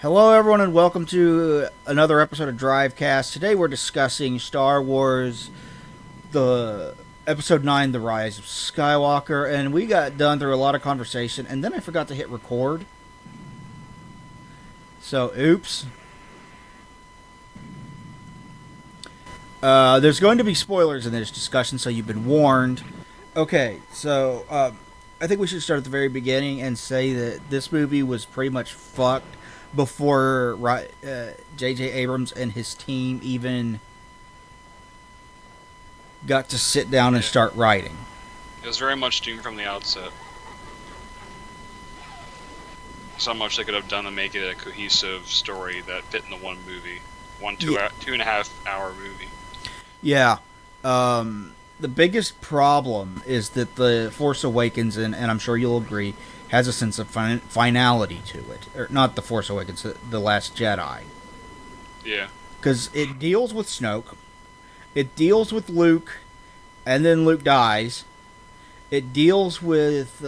Hello, everyone, and welcome to another episode of Drivecast. Today, we're discussing Star Wars, the Episode 9, The Rise of Skywalker, and we got done through a lot of conversation, and then I forgot to hit record. So, oops. There's going to be spoilers in this discussion, so you've been warned. Okay, so, I think we should start at the very beginning and say that this movie was pretty much fucked before J.J. Abrams and his team even got to sit down and start writing. It was very much doomed from the outset. So much they could have done to make it a cohesive story that fit in the one movie. Two and a half hour movie. Yeah. The biggest problem is that The Force Awakens, and I'm sure you'll agree, has a sense of finality to it. Or not The Force Awakens, The Last Jedi. Yeah. Because it deals with Snoke. It deals with Luke, and then Luke dies. It deals with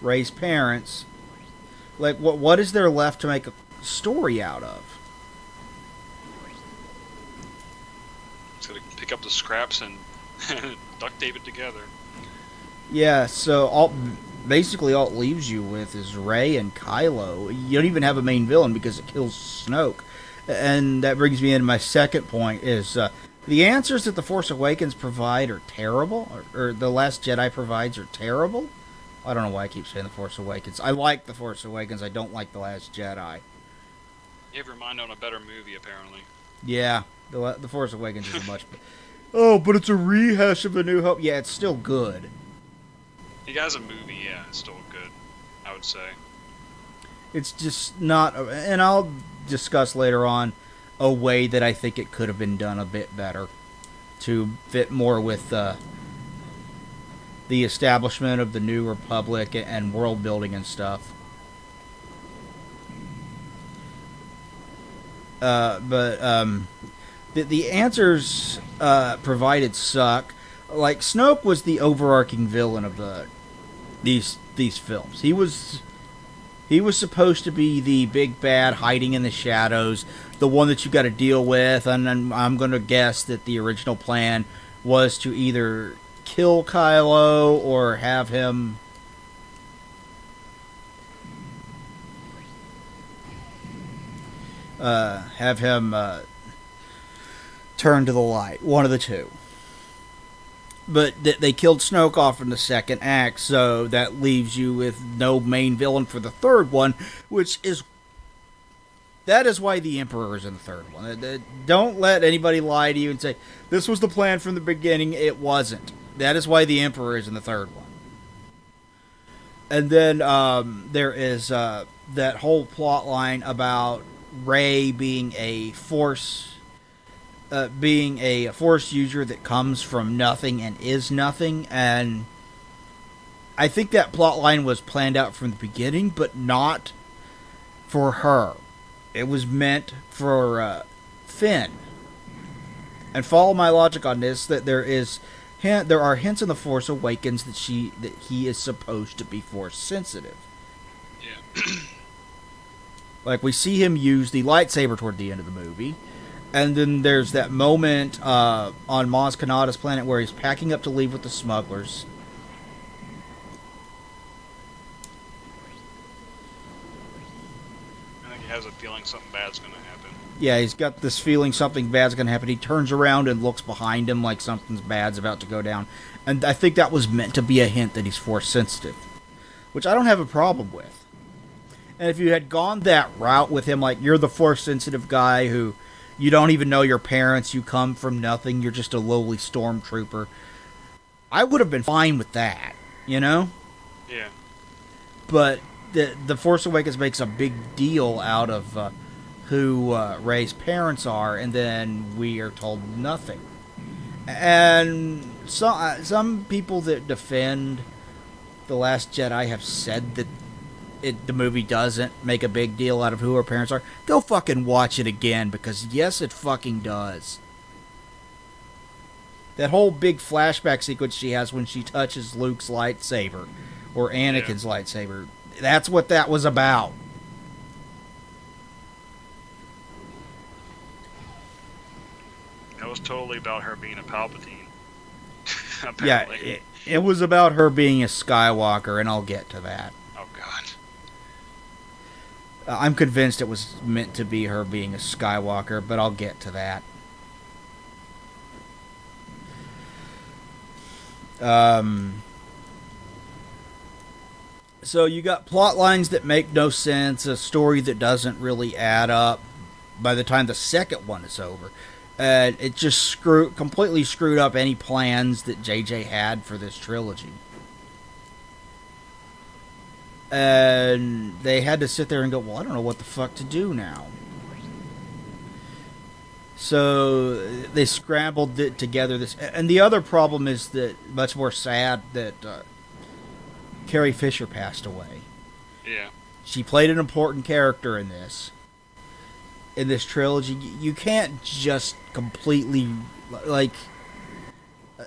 Rey's parents. Like, what is there left to make a story out of? It's gonna pick up the scraps and duct tape it together. Yeah, so basically all it leaves you with is Rey and Kylo. You don't even have a main villain because it kills Snoke. And that brings me into my second point is the answers that The Force Awakens provide are terrible, or The Last Jedi provides are terrible. I don't know why I keep saying The Force Awakens. I like The Force Awakens. I don't like The Last Jedi. You have your mind on a better movie, apparently. Yeah, The Force Awakens is a much... Oh, but it's a rehash of A New Hope. Yeah, it's still good. You guys, a movie, yeah, it's still good, I would say. It's just not... And I'll discuss later on a way that I think it could have been done a bit better to fit more with the establishment of the New Republic and world building and stuff. The answers provided suck. Like, Snoke was the overarching villain of these films. He was supposed to be the big bad hiding in the shadows, the one that you got to deal with, and I'm going to guess that the original plan was to either kill Kylo or have him turn to the light. One of the two. But they killed Snoke off in the second act, so that leaves you with no main villain for the third one, that is why the Emperor is in the third one. Don't let anybody lie to you and say, this was the plan from the beginning. It wasn't. That is why the Emperor is in the third one. And then there is that whole plot line about Rey being a Force user that comes from nothing and is nothing, and I think that plot line was planned out from the beginning, but not for her. It was meant for Finn. And follow my logic on this, that there are hints in The Force Awakens that he is supposed to be Force sensitive. Yeah. Like, we see him use the lightsaber toward the end of the movie. And then there's that moment on Maz Kanata's planet where he's packing up to leave with the smugglers. I think he has a feeling something bad's going to happen. Yeah, he's got this feeling something bad's going to happen. He turns around and looks behind him like something bad's about to go down. And I think that was meant to be a hint that he's Force sensitive, which I don't have a problem with. And if you had gone that route with him, like, you're the Force sensitive guy who... You don't even know your parents. You come from nothing. You're just a lowly stormtrooper. I would have been fine with that, you know? Yeah. But the Force Awakens makes a big deal out of who Rey's parents are, and then we are told nothing. And some people that defend The Last Jedi have said that the movie doesn't make a big deal out of who her parents are. Go fucking watch it again, because yes, it fucking does. That whole big flashback sequence she has when she touches Luke's lightsaber, or Anakin's lightsaber. That's what that was about. That was totally about her being a Palpatine. Yeah, Apparently. it was about her being a Skywalker, and I'll get to that. Oh God. I'm convinced it was meant to be her being a Skywalker, but I'll get to that. So you got plot lines that make no sense, a story that doesn't really add up by the time the second one is over. It just completely screwed up any plans that JJ had for this trilogy. And they had to sit there and go, well, I don't know what the fuck to do now. So they scrambled it together. And the other problem is that, much more sad, that Carrie Fisher passed away. Yeah. She played an important character in this trilogy. You can't just completely, like,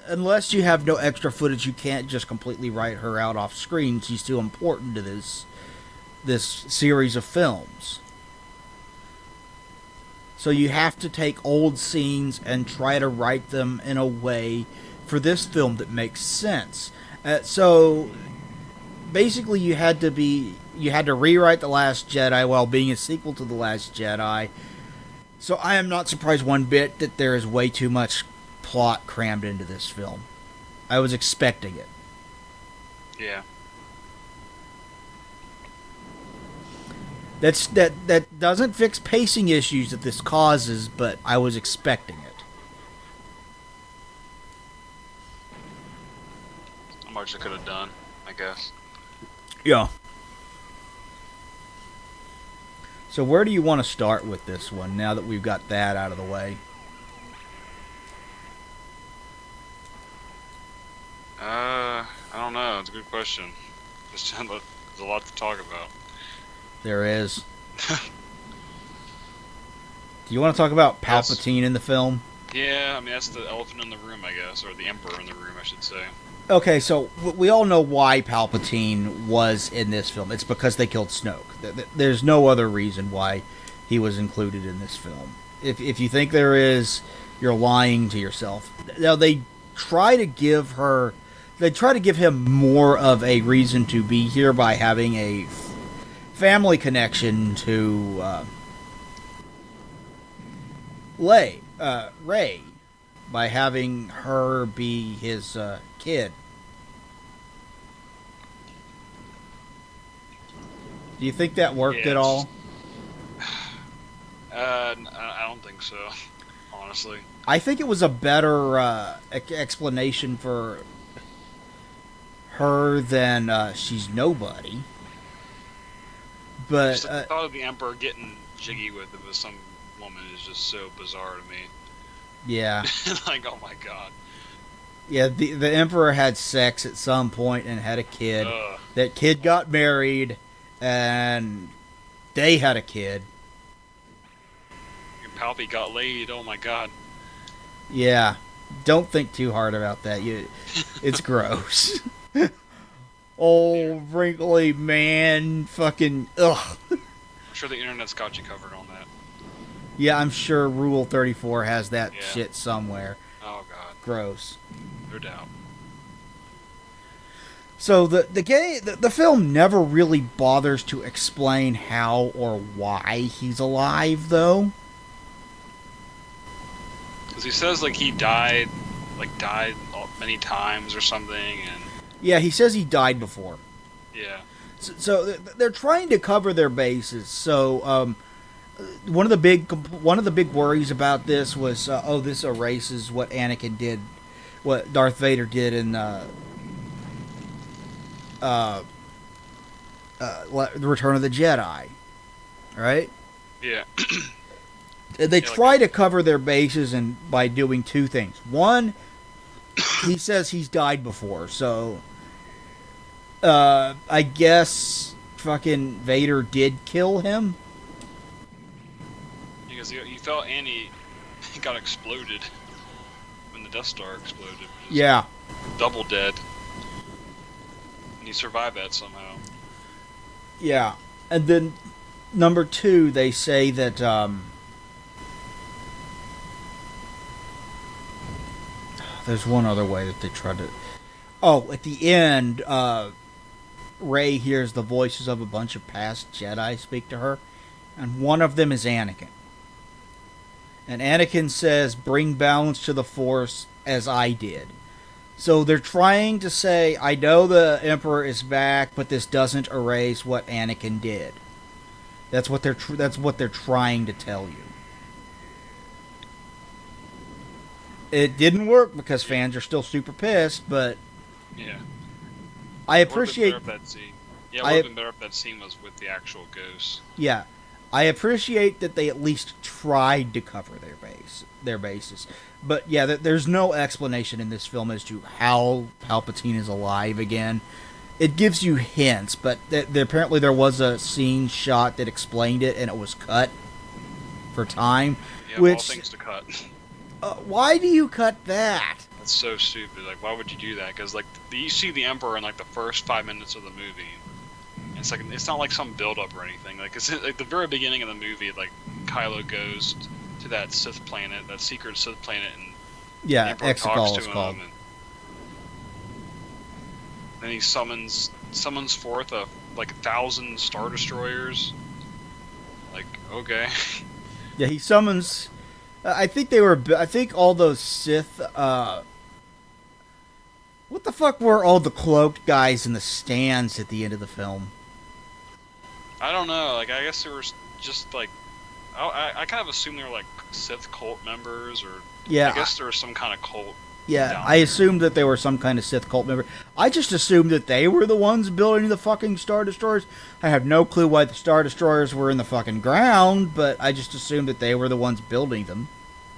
unless you have no extra footage, you can't just completely write her out off screen. She's too important to this series of films. So you have to take old scenes and try to write them in a way for this film that makes sense. So basically, you had to rewrite The Last Jedi while being a sequel to The Last Jedi. So I am not surprised one bit that there is way too much plot crammed into this film. I was expecting it. Yeah. That doesn't fix pacing issues that this causes, but I was expecting it. How much I could have done, I guess. Yeah. So where do you want to start with this one, now that we've got that out of the way? I don't know. It's a good question. There's a lot to talk about. There is. Do you want to talk about Palpatine in the film? Yeah, I mean, that's the elephant in the room, I guess, or the emperor in the room, I should say. Okay, so we all know why Palpatine was in this film. It's because they killed Snoke. There's no other reason why he was included in this film. If you think there is, you're lying to yourself. Now, they try to give him more of a reason to be here by having a family connection to Rey, by having her be his kid. Do you think that worked at all? I don't think so, honestly. I think it was a better explanation for her than she's nobody. But Just the thought of the Emperor getting jiggy with some woman is just so bizarre to me. Yeah. Like, oh my god. Yeah, the Emperor had sex at some point and had a kid. Ugh. That kid got married, and they had a kid. And Palpy got laid, oh my god. Yeah. Don't think too hard about that. It's gross. Old, wrinkly man, fucking, ugh. I'm sure the internet's got you covered on that. Yeah, I'm sure Rule 34 has that Yeah. shit somewhere. Oh god. Gross. No doubt. So the film never really bothers to explain how or why he's alive, though. Because he says, like, he died many times or something, and... Yeah, he says he died before. Yeah. So they're trying to cover their bases. So one of the big worries about this was, this erases what Anakin did, what Darth Vader did in the Return of the Jedi, right? Yeah. They try to cover their bases by doing two things. One, he says he's died before, so I guess fucking Vader did kill him. Because you felt Annie got exploded when the Death Star exploded. Yeah. Double dead. And he survived that somehow. Yeah. And then, number 2, they say that, there's one other way that they tried to... Oh, at the end, Rey hears the voices of a bunch of past Jedi speak to her, and one of them is Anakin. And Anakin says, "Bring balance to the Force as I did." So they're trying to say, I know the Emperor is back, but this doesn't erase what Anakin did. That's what they're trying to tell you. It didn't work because fans are still super pissed, but yeah, I appreciate that scene. Yeah, it would have been better if that scene was with the actual ghost. Yeah, I appreciate that they at least tried to cover their bases. But yeah, there's no explanation in this film as to how Palpatine is alive again. It gives you hints, but apparently there was a scene shot that explained it, and it was cut for time. Yeah, which, all things to cut. Why do you cut that? That's so stupid. Like, why would you do that? Because like you see the Emperor in like the first 5 minutes of the movie. And it's like it's not like some build up or anything. Like it's like the very beginning of the movie. Like Kylo goes to that Sith planet, that secret Sith planet, and yeah, the Emperor talks to called. him, and then he summons forth like 1,000 Star Destroyers. Like, okay. Yeah, he summons. I think all those Sith. What the fuck were all the cloaked guys in the stands at the end of the film? I don't know. Like, I guess there was just like, I kind of assumed they were like Sith cult members, or yeah, I guess there was some kind of cult. Yeah, I assumed that they were some kind of Sith cult member. I just assumed that they were the ones building the fucking Star Destroyers. I have no clue why the Star Destroyers were in the fucking ground, but I just assumed that they were the ones building them.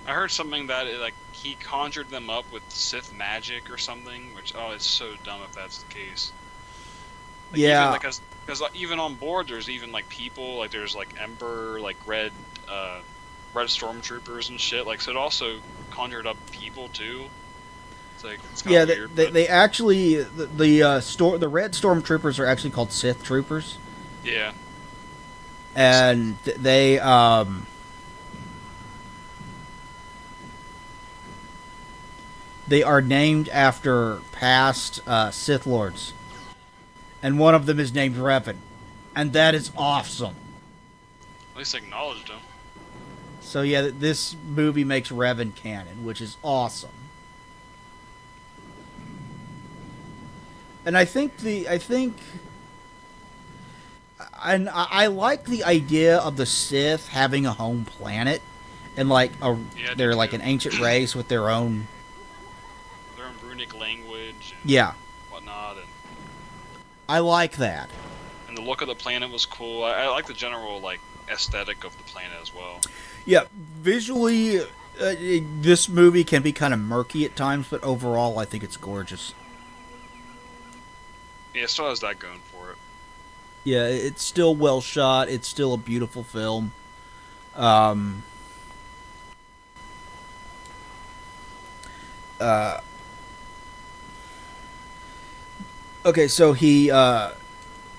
I heard something that like he conjured them up with Sith magic or something, which it's so dumb if that's the case. Like, yeah, because even on board there's even like people, like there's like Emperor, like red stormtroopers and shit. Like, so it also conjured up people too. It's like, it's kind of weird. They actually the red stormtroopers are actually called Sith troopers. Yeah. And they are named after past Sith lords. And one of them is named Revan. And that is awesome. At least acknowledged him. So yeah, this movie makes Revan canon, which is awesome. And I like the idea of the Sith having a home planet, and like they're like an ancient race with their own runic language. And whatnot, and I like that. And the look of the planet was cool. I like the general like aesthetic of the planet as well. Yeah, visually, this movie can be kind of murky at times, but overall, I think it's gorgeous. Yeah, it still has that going for it. Yeah, it's still well shot. It's still a beautiful film. Okay, so it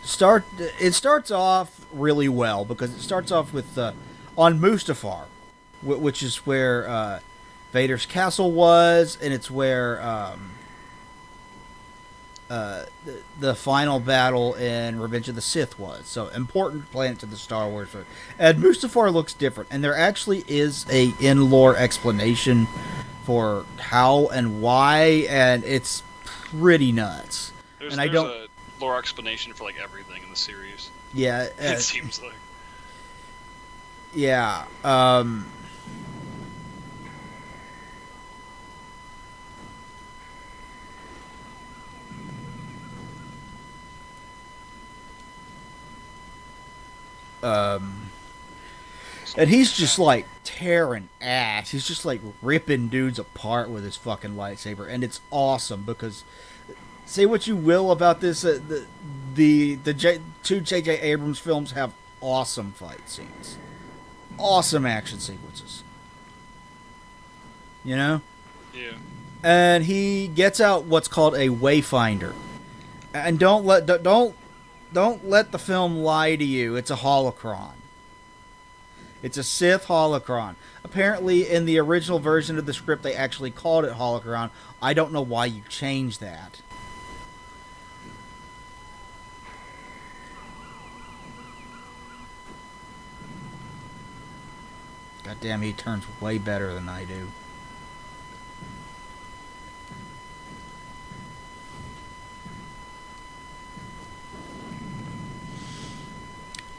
starts off really well because it starts off with on Mustafar, which is where Vader's castle was, and it's where the final battle in Revenge of the Sith was. So important planet to the Star Wars. And Mustafar looks different, and there actually is a in-lore explanation for how and why, and it's pretty nuts. There's a lore explanation for like everything in the series. Yeah, it seems like. Yeah. And he's just like tearing ass. He's just like ripping dudes apart with his fucking lightsaber, and it's awesome because say what you will about this, the two J.J. Abrams films have awesome fight scenes, awesome action sequences. You know? Yeah. And he gets out what's called a Wayfinder. And don't let the film lie to you. It's a holocron. It's a Sith holocron. Apparently, in the original version of the script, they actually called it holocron. I don't know why you changed that. God damn, he turns way better than I do.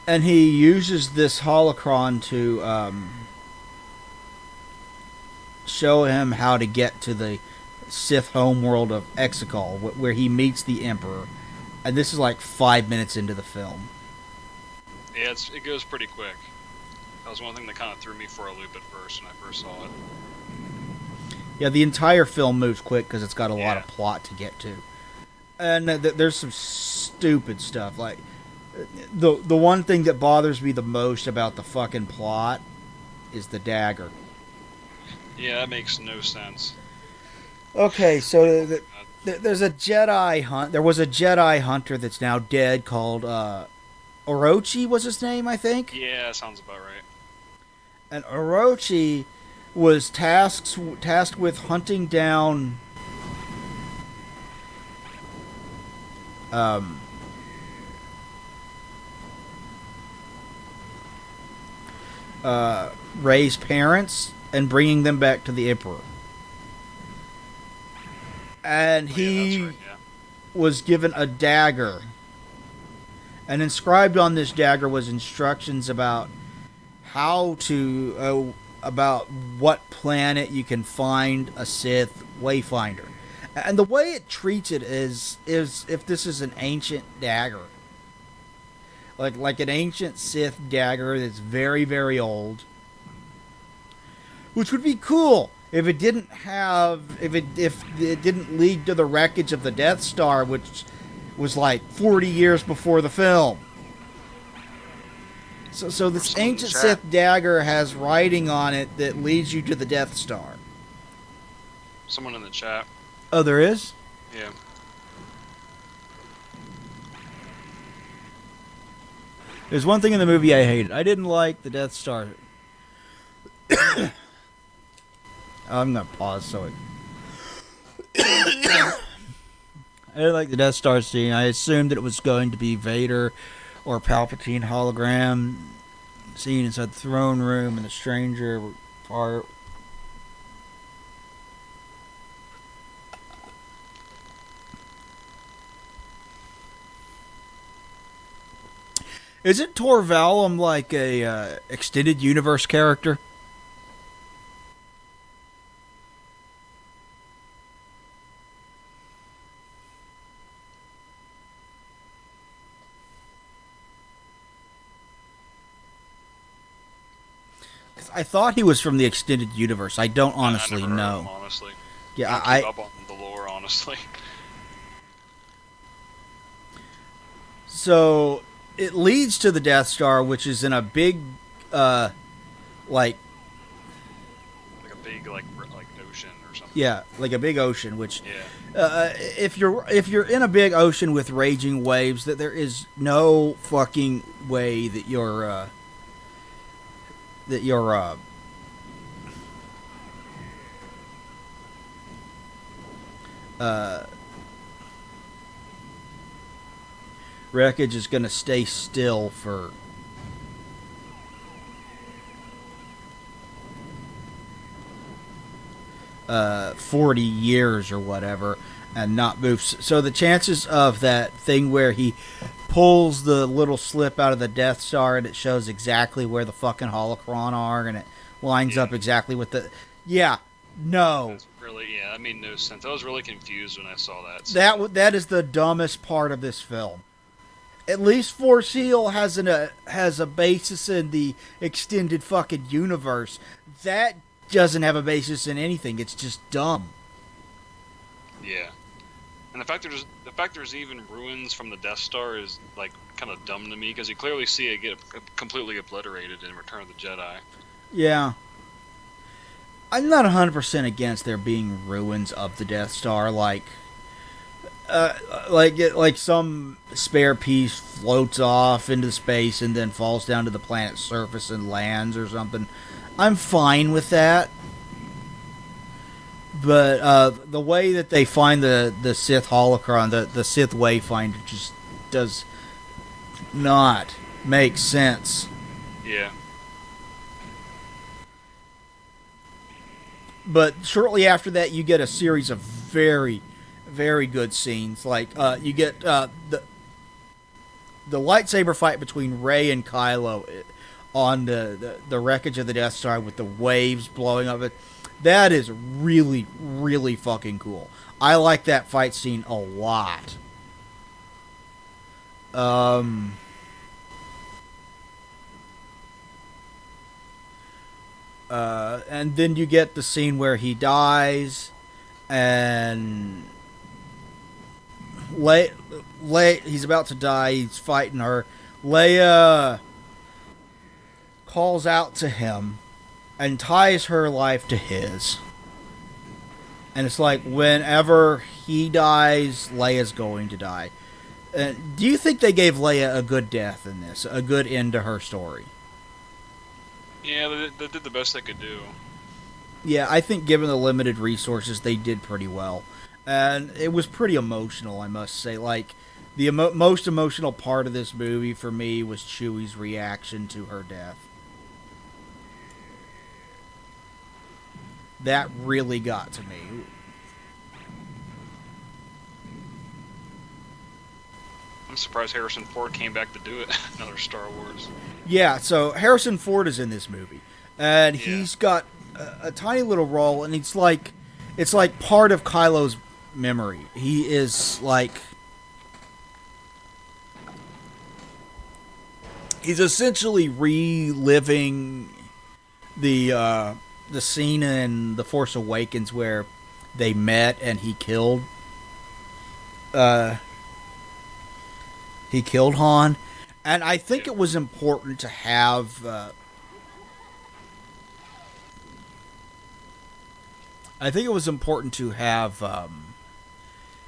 And he uses this holocron to show him how to get to the Sith homeworld of Exegol, where he meets the Emperor. And this is like 5 minutes into the film. Yeah, it goes pretty quick. That was one thing that kind of threw me for a loop at first when I first saw it. Yeah, the entire film moves quick because it's got a lot of plot to get to. And there's some stupid stuff. Like, the one thing that bothers me the most about the fucking plot is the dagger. Yeah, that makes no sense. Okay, so there's a Jedi hunt. There was a Jedi hunter that's now dead called Orochi was his name, I think. Yeah, that sounds about right. And Orochi was tasked with hunting down Rey's parents and bringing them back to the Emperor. And he was given a dagger. And inscribed on this dagger was instructions about how to about what planet you can find a Sith wayfinder. And the way it treats it is if this is an ancient dagger. Like an ancient Sith dagger that's very, very old. Which would be cool if it didn't lead to the wreckage of the Death Star, which was like 40 years before the film. So this ancient Sith dagger has writing on it that leads you to the Death Star. Someone in the chat. Oh, there is? Yeah. There's one thing in the movie I hated. I didn't like the Death Star. I'm going to pause so it... I didn't like the Death Star scene. I assumed that it was going to be Vader or Palpatine hologram scene inside the throne room and the stranger part. Isn't Tor Valum like a extended universe character? I thought he was from the extended universe. I don't honestly know. Honestly, yeah, I keep up on the lore, honestly. So it leads to the Death Star, which is in a big, like a big like ocean or something. Yeah, like a big ocean. Which, if you're in a big ocean with raging waves, that there is no fucking way that you're wreckage is going to stay still for 40 years or whatever and not move. So the chances of that thing where he pulls the little slip out of the Death Star and it shows exactly where the fucking holocron are and it lines up exactly with the... Yeah, no. That's really, that made no sense. I was really confused when I saw that. So. That is the dumbest part of this film. At least Force Heal has a basis in the extended fucking universe. That doesn't have a basis in anything. It's just dumb. Yeah. And the fact there's even ruins from the Death Star is like kind of dumb to me because you clearly see it get completely obliterated in Return of the Jedi. Yeah. I'm not 100% against there being ruins of the Death Star. Like, like some spare piece floats off into space and then falls down to the planet's surface and lands or something. I'm fine with that. But the way that they find the Sith holocron, the Sith Wayfinder, just does not make sense. Yeah. But shortly after that, you get a series of very, very good scenes. Like you get the lightsaber fight between Rey and Kylo on the wreckage of the Death Star with the waves blowing up it. That is really, really fucking cool. I like that fight scene a lot. And then you get the scene where he dies, and he's about to die. He's fighting her. Leia calls out to him and ties her life to his. And it's like, whenever he dies, Leia's going to die. Do you think they gave Leia a good death in this? A good end to her story? Yeah, they did the best they could do. Yeah, I think given the limited resources, they did pretty well. And it was pretty emotional, I must say. Like, the most emotional part of this movie for me was Chewie's reaction to her death. That really got to me. I'm surprised Harrison Ford came back to do it. Another Star Wars. Yeah, so Harrison Ford is in this movie, and he's got a tiny little role, and it's like part of Kylo's memory. He is like, he's essentially reliving the scene in The Force Awakens where they met and he killed Han. And I think it was important to have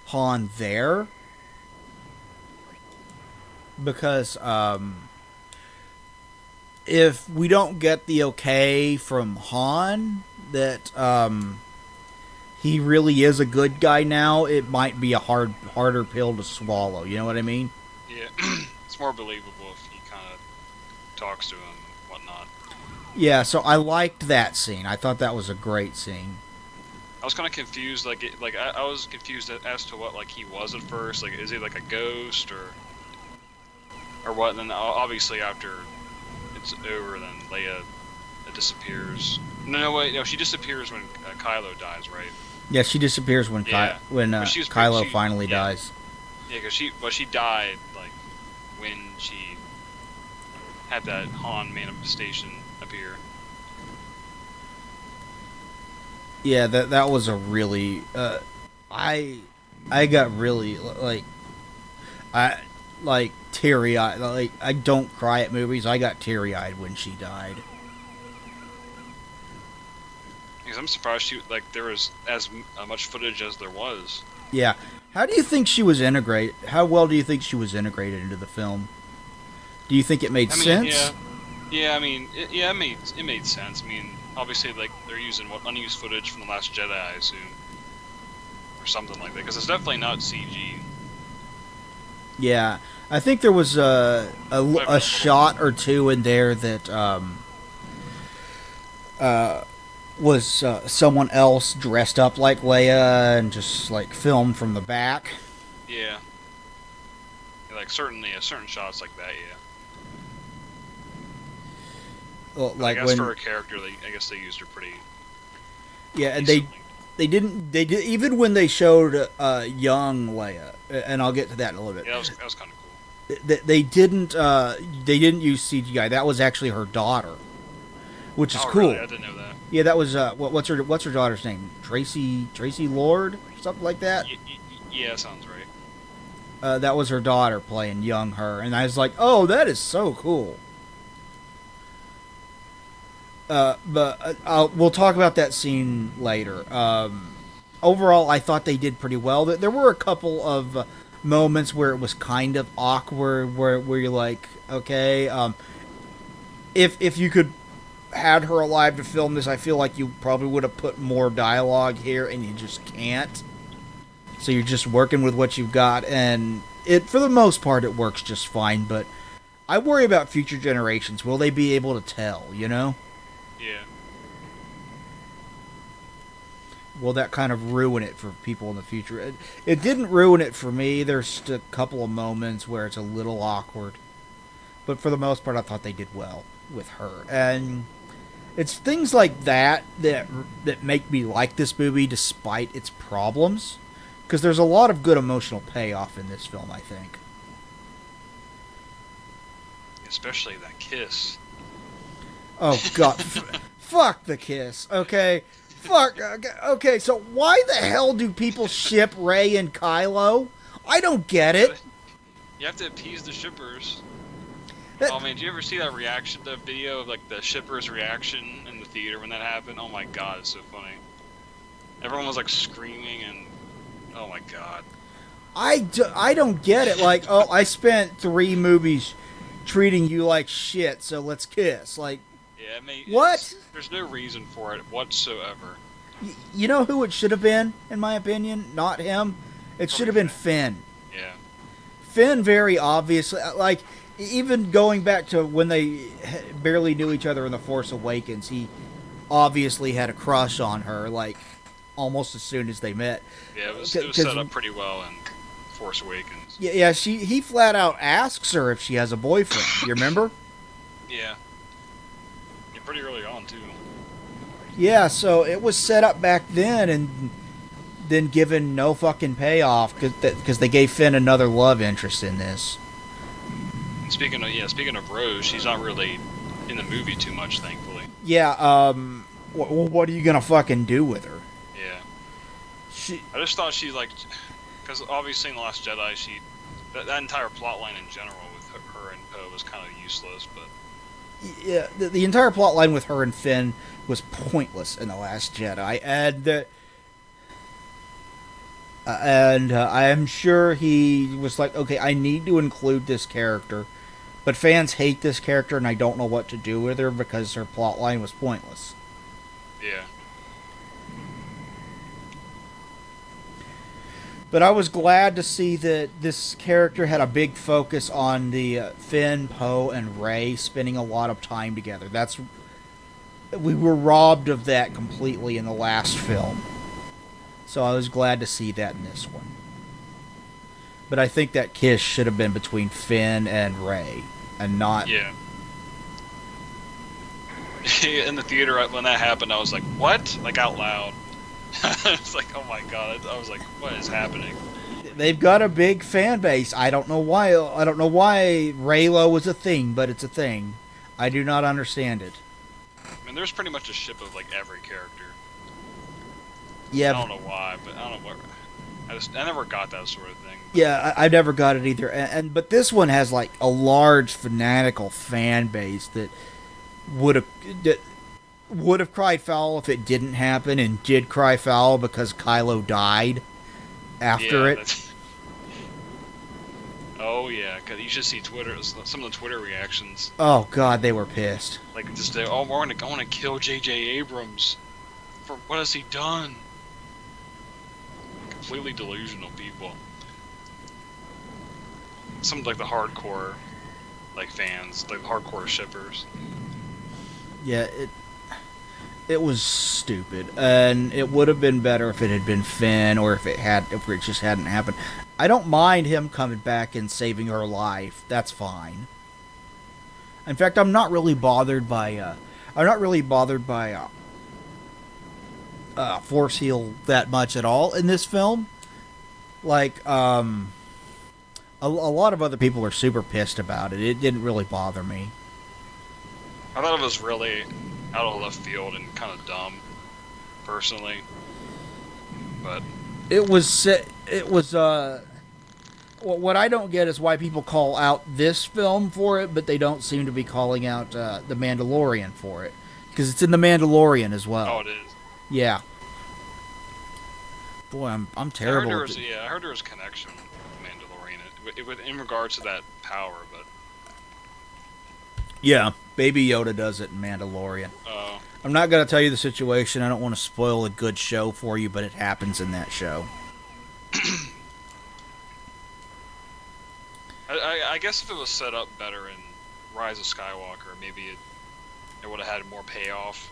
Han there, because if we don't get the okay from Han that he really is a good guy now, it might be a harder pill to swallow. You know what I mean? Yeah. It's more believable if he kind of talks to him and whatnot. Yeah, so I liked that scene. I thought that was a great scene. I was kind of confused, I was confused as to what he was at first. Like, is he like a ghost or what? And then obviously after it's over, then Leia disappears. No, she disappears when Kylo dies, right? Yeah, she disappears when Kylo finally dies. Yeah, because she died when she had that Han manifestation appear. Yeah, that was a really I got really teary eyed. Like, I don't cry at movies. I got teary eyed when she died. Because I'm surprised there was as much footage as there was. Yeah. How do you think she was integrated? How well do you think she was integrated into the film? Do you think it made sense? Yeah. I mean, it made sense. I mean, obviously, they're using unused footage from The Last Jedi, I assume, or something like that. Because it's definitely not CG. Yeah, I think there was a shot or two in there that was someone else dressed up like Leia and just filmed from the back. Yeah. Certain shots like that, yeah. Well, I guess for a character, I guess they used her pretty. Yeah, and they didn't even when they showed young Leia, and I'll get to that in a little bit. Yeah, that was kind of cool. They didn't use CGI. That was actually her daughter, which is cool. Really? I didn't know that. Yeah, that was what's her daughter's name? Tracy Lord, something like that. Yeah, sounds right. That was her daughter playing young her, and I was like, oh, that is so cool. But we'll talk about that scene later. overall, I thought they did pretty well. There were a couple of moments where it was kind of awkward, where you're like, okay, if you could had her alive to film this, I feel like you probably would have put more dialogue here, and you just can't. So you're just working with what you've got, and it, for the most part, it works just fine. But I worry about future generations. Will they be able to tell? You know? Yeah. Will that kind of ruin it for people in the future? It didn't ruin it for me. There's just a couple of moments where it's a little awkward, but for the most part, I thought they did well with her. And it's things like that make me like this movie despite its problems, because there's a lot of good emotional payoff in this film, I think. Especially that kiss. Oh god. Fuck the kiss, okay? Fuck. Okay, so why the hell do people ship Rey and Kylo? I don't get it. You have to appease the shippers. Oh man, did you ever see that reaction, the video of like the shippers' reaction in the theater when that happened? Oh my god, it's so funny. Everyone was like screaming and oh my god. I don't get it. Like, oh, I spent 3 movies treating you like shit, so let's kiss. Like, yeah, I mean, what? There's no reason for it whatsoever. You know who it should have been, in my opinion? Not him. It should have been Finn. Yeah. Finn, very obviously, like, even going back to when they barely knew each other in The Force Awakens, he obviously had a crush on her, like, almost as soon as they met. Yeah, it was set up pretty well in Force Awakens. Yeah, he flat out asks her if she has a boyfriend. You remember? Yeah. Yeah, pretty early on, too. Yeah, so it was set up back then and then given no fucking payoff because they gave Finn another love interest in this. Speaking of Rose, she's not really in the movie too much, thankfully. Yeah, what are you gonna fucking do with her? Yeah. I just thought she, like, because obviously in The Last Jedi, that entire plot line in general with her and Poe was kind of useless, but... Yeah, the entire plot line with her and Finn was pointless in The Last Jedi, and I am sure he was like, okay, I need to include this character, but fans hate this character and I don't know what to do with her because her plot line was pointless. Yeah. But I was glad to see that this character had a big focus on the Finn, Poe, and Rey spending a lot of time together. We were robbed of that completely in the last film. So I was glad to see that in this one. But I think that kiss should have been between Finn and Rey, and not... Yeah. In the theater, when that happened, I was like, what? Like, out loud. It's like, oh my god. I was like, what is happening? They've got a big fan base. I don't know why Reylo is a thing, but it's a thing. I do not understand it. I mean, there's pretty much a ship of, like, every character. Yeah. I don't know why, but I don't know what... I never got that sort of thing. Yeah, I never got it either. But this one has, like, a large fanatical fan base that would have cried foul if it didn't happen, and did cry foul because Kylo died after it. Oh yeah, because you should see some of the Twitter reactions. Oh god, they were pissed. Like, just I want to kill J.J. Abrams for what has he done? Completely delusional people. Some like the hardcore, like fans, like hardcore shippers. Yeah, it was stupid, and it would have been better if it had been Finn, or if it just hadn't happened. I don't mind him coming back and saving her life. That's fine. In fact, I'm not really bothered by Force Heal that much at all in this film. Like, a lot of other people are super pissed about it. It didn't really bother me. I thought it was really out of left field and kind of dumb, personally. But what I don't get is why people call out this film for it, but they don't seem to be calling out The Mandalorian for it, because it's in The Mandalorian as well. Oh, it is. Yeah. Boy, I'm I heard terrible. there With was, I heard there was connection with Mandalorian in regards to that power, but Yeah, Baby Yoda does it in Mandalorian. uh, I'm not going to tell you the situation. I don't want to spoil a good show for you, but it happens in that show. I guess if it was set up better in Rise of Skywalker, maybe it would have had more payoff.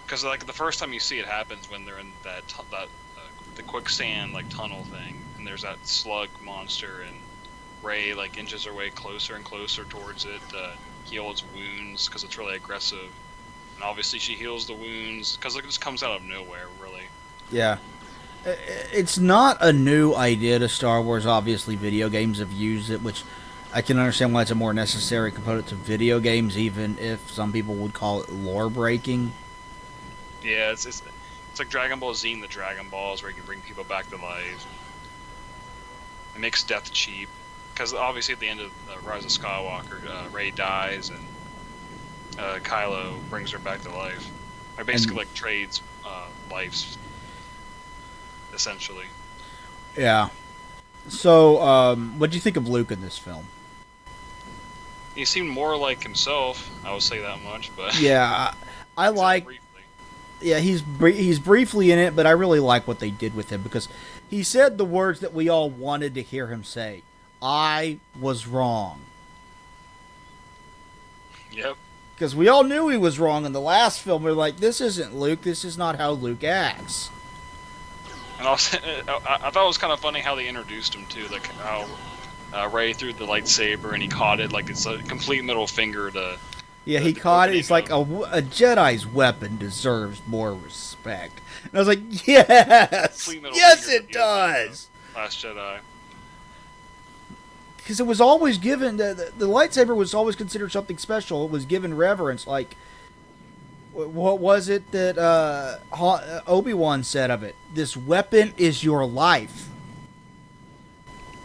Because like the first time you see it happens when they're in the quicksand like tunnel thing, and there's that slug monster, and Rey like inches her way closer and closer towards it to heal its wounds because it's really aggressive, and obviously she heals the wounds because it just comes out of nowhere, really. Yeah. It's not a new idea to Star Wars. Obviously, video games have used it, which I can understand why it's a more necessary component to video games, even if some people would call it lore breaking. Yeah, it's like Dragon Ball Z and the Dragon Balls, where you can bring people back to life. It makes death cheap, because obviously at the end of Rise of Skywalker, Rey dies, and Kylo brings her back to life. Or basically like trades lives, essentially. Yeah. So, what do you think of Luke in this film? He seemed more like himself, I would say that much, but... Yeah, I like... Briefly. Yeah, he's briefly in it, but I really like what they did with him, because he said the words that we all wanted to hear him say. I was wrong. Yep. Because we all knew he was wrong in the last film. We're like, this isn't Luke. This is not how Luke acts. And also, I thought it was kind of funny how they introduced him, too, like how Rey threw the lightsaber and he caught it like it's a complete middle finger to... Yeah, he caught it. It's like a Jedi's weapon deserves more respect. And I was like, yes! Yes, it does! Last Jedi. Because it was always given... The lightsaber was always considered something special. It was given reverence. Like, what was it that Obi-Wan said of it? This weapon is your life.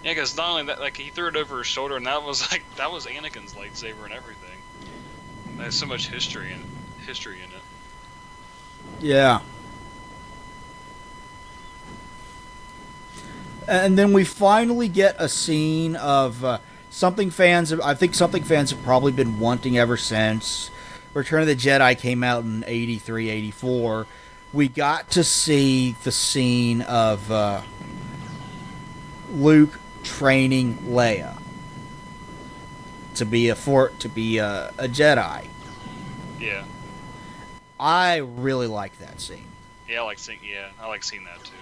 Yeah, because not only that, like, he threw it over his shoulder, and that was Anakin's lightsaber and everything. There's so much history in it. Yeah. And then we finally get a scene of something fans have probably been wanting ever since Return of the Jedi came out in 83, 84. We got to see the scene of Luke training Leia to be a Jedi. Yeah. I really like that scene. Yeah, I like seeing that too.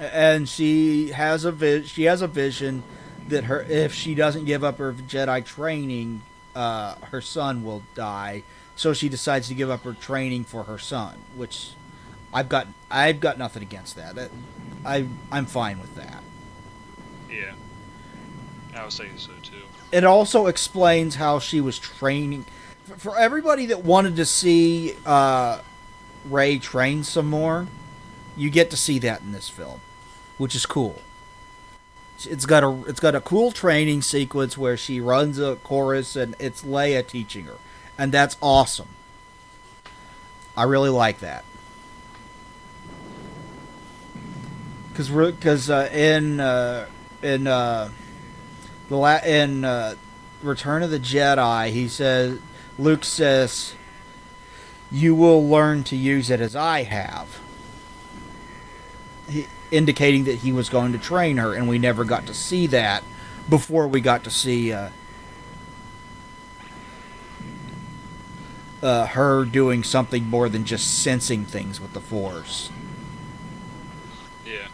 And she has a vision that if she doesn't give up her Jedi training, her son will die. So she decides to give up her training for her son, which I've got nothing against that. I'm fine with that. Yeah. I was saying so too. It also explains how she was training. For everybody that wanted to see Rey train some more, you get to see that in this film, which is cool. It's got a cool training sequence where she runs a chorus and it's Leia teaching her, and that's awesome. I really like that. Because in Return of the Jedi, Luke says, "You will learn to use it as I have," indicating that he was going to train her, and we never got to see that before we got to see her doing something more than just sensing things with the Force. Yeah.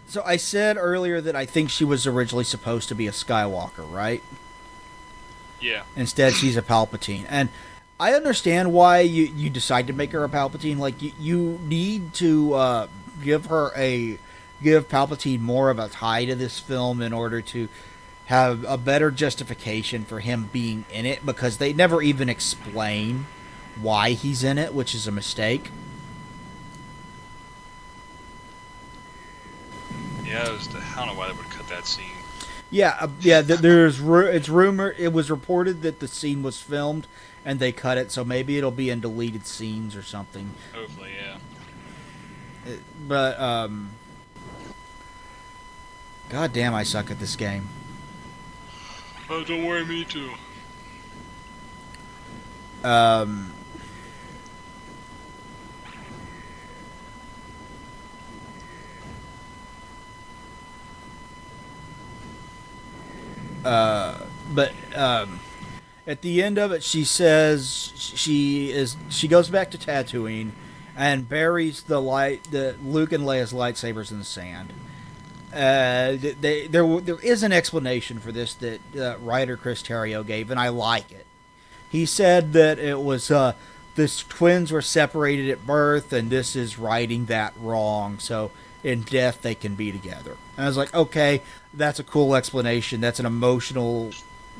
So I said earlier that I think she was originally supposed to be a Skywalker, right? Yeah. Instead, she's a Palpatine. And I understand why you decide to make her a Palpatine. Like, you need to give Palpatine more of a tie to this film in order to have a better justification for him being in it, because they never even explain why he's in it, which is a mistake. Yeah, I don't know why they would cut that scene. Yeah. It's rumored. It was reported that the scene was filmed and they cut it, so maybe it'll be in deleted scenes or something. Hopefully, yeah. But God damn, I suck at this game. Oh, don't worry, me too. But at the end of it, she says she goes back to Tatooine and buries the Luke and Leia's lightsabers in the sand. There is an explanation for this that writer Chris Terrio gave, and I like it. He said that it was the twins were separated at birth, and this is righting that wrong. So in death they can be together. And I was like, okay, that's a cool explanation. That's an emotionally